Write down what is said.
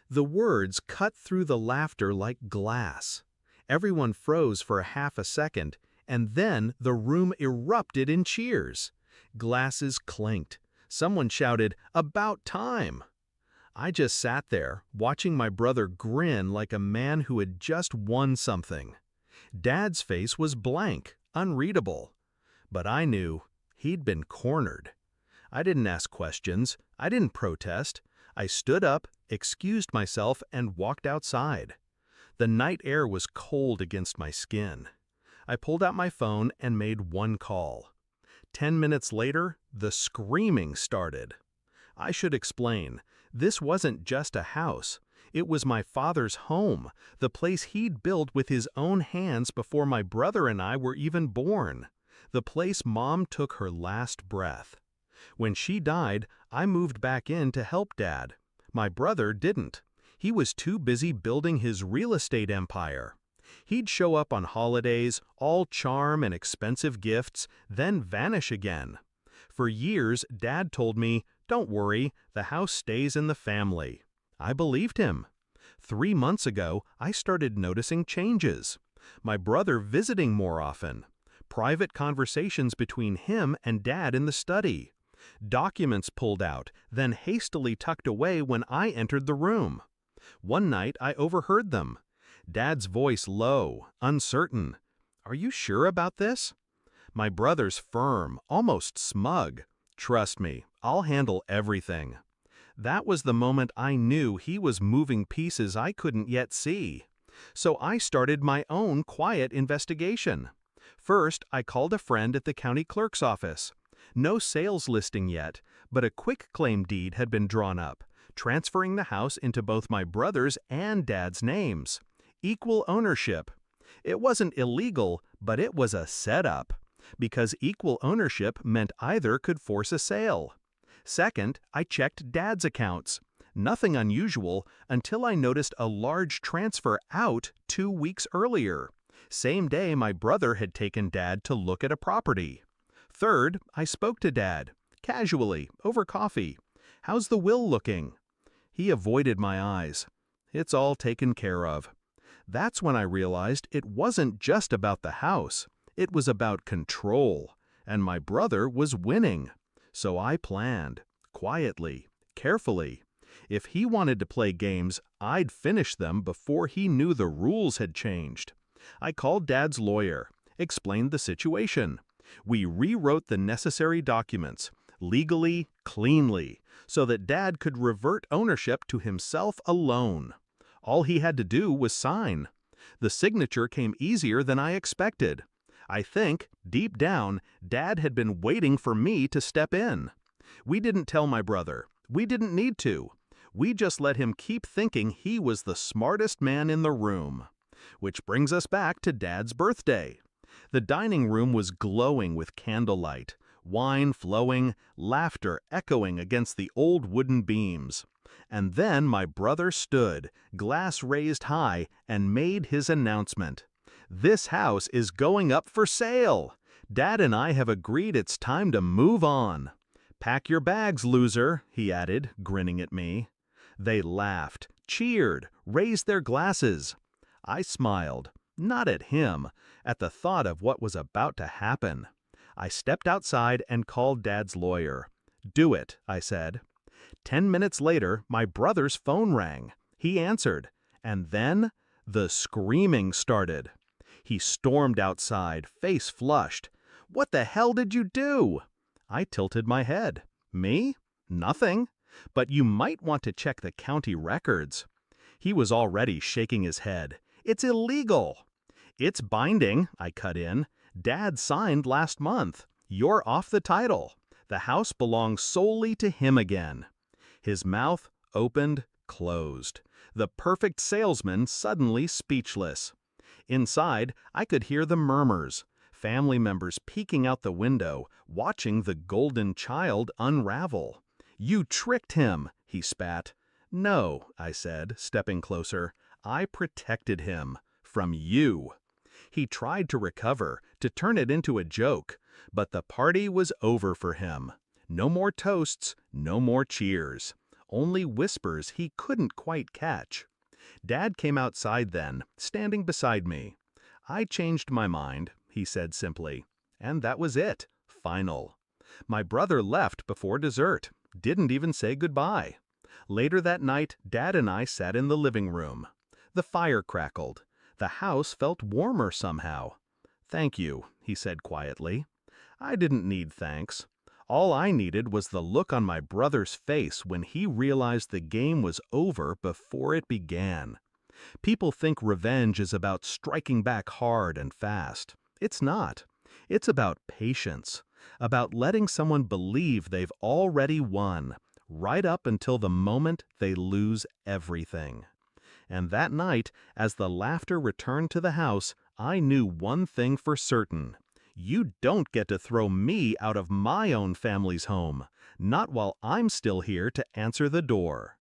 The words cut through the laughter like glass. Everyone froze for a half a second, and then the room erupted in cheers. Glasses clinked. Someone shouted, "About time!" I just sat there, watching my brother grin like a man who had just won something. Dad's face was blank, unreadable. But I knew he'd been cornered. I didn't ask questions. I didn't protest. I stood up, excused myself, and walked outside. The night air was cold against my skin. I pulled out my phone and made one call. 10 minutes later, the screaming started. I should explain, this wasn't just a house. It was my father's home, the place he'd built with his own hands before my brother and I were even born. The place Mom took her last breath. When she died, I moved back in to help Dad. My brother didn't. He was too busy building his real estate empire. He'd show up on holidays, all charm and expensive gifts, then vanish again. For years, Dad told me, "Don't worry, the house stays in the family." I believed him. 3 months ago, I started noticing changes. My brother visiting more often. Private conversations between him and Dad in the study. Documents pulled out, then hastily tucked away when I entered the room. One night, I overheard them. Dad's voice low, uncertain. "Are you sure about this?" My brother's firm, almost smug. "Trust me, I'll handle everything." That was the moment I knew he was moving pieces I couldn't yet see. So I started my own quiet investigation. First, I called a friend at the county clerk's office. No sales listing yet, but a quitclaim deed had been drawn up, transferring the house into both my brother's and Dad's names. Equal ownership. It wasn't illegal, but it was a setup, because equal ownership meant either could force a sale. Second, I checked Dad's accounts. Nothing unusual until I noticed a large transfer out 2 weeks earlier. Same day my brother had taken Dad to look at a property. Third, I spoke to Dad, casually, over coffee. "How's the will looking?" He avoided my eyes. "It's all taken care of." That's when I realized it wasn't just about the house. It was about control, and my brother was winning. So I planned, quietly, carefully. If he wanted to play games, I'd finish them before he knew the rules had changed. I called Dad's lawyer, explained the situation. We rewrote the necessary documents, legally, cleanly, so that Dad could revert ownership to himself alone. All he had to do was sign. The signature came easier than I expected. I think, deep down, Dad had been waiting for me to step in. We didn't tell my brother. We didn't need to. We just let him keep thinking he was the smartest man in the room. Which brings us back to Dad's birthday. The dining room was glowing with candlelight, wine flowing, laughter echoing against the old wooden beams. And then my brother stood, glass raised high, and made his announcement. "This house is going up for sale. Dad and I have agreed it's time to move on. Pack your bags, loser," he added, grinning at me. They laughed, cheered, raised their glasses. I smiled, not at him, at the thought of what was about to happen. I stepped outside and called Dad's lawyer. "Do it," I said. 10 minutes later, my brother's phone rang. He answered, and then the screaming started. He stormed outside, face flushed. "What the hell did you do?" I tilted my head. "Me? Nothing. But you might want to check the county records." He was already shaking his head. "It's illegal." "It's binding," I cut in. "Dad signed last month. You're off the title. The house belongs solely to him again." His mouth opened, closed. The perfect salesman suddenly speechless. Inside, I could hear the murmurs. Family members peeking out the window, watching the golden child unravel. "You tricked him," he spat. "No," I said, stepping closer. "I protected him. From you." He tried to recover, to turn it into a joke, but the party was over for him. No more toasts, no more cheers. only whispers he couldn't quite catch. Dad came outside then, standing beside me. "I changed my mind," he said simply. And that was it. Final. My brother left before dessert, didn't even say goodbye. Later that night, Dad and I sat in the living room. The fire crackled. The house felt warmer somehow. "Thank you," he said quietly. I didn't need thanks. All I needed was the look on my brother's face when he realized the game was over before it began. People think revenge is about striking back hard and fast. It's not. It's about patience, about letting someone believe they've already won, right up until the moment they lose everything. And that night, as the laughter returned to the house, I knew one thing for certain. You don't get to throw me out of my own family's home, not while I'm still here to answer the door.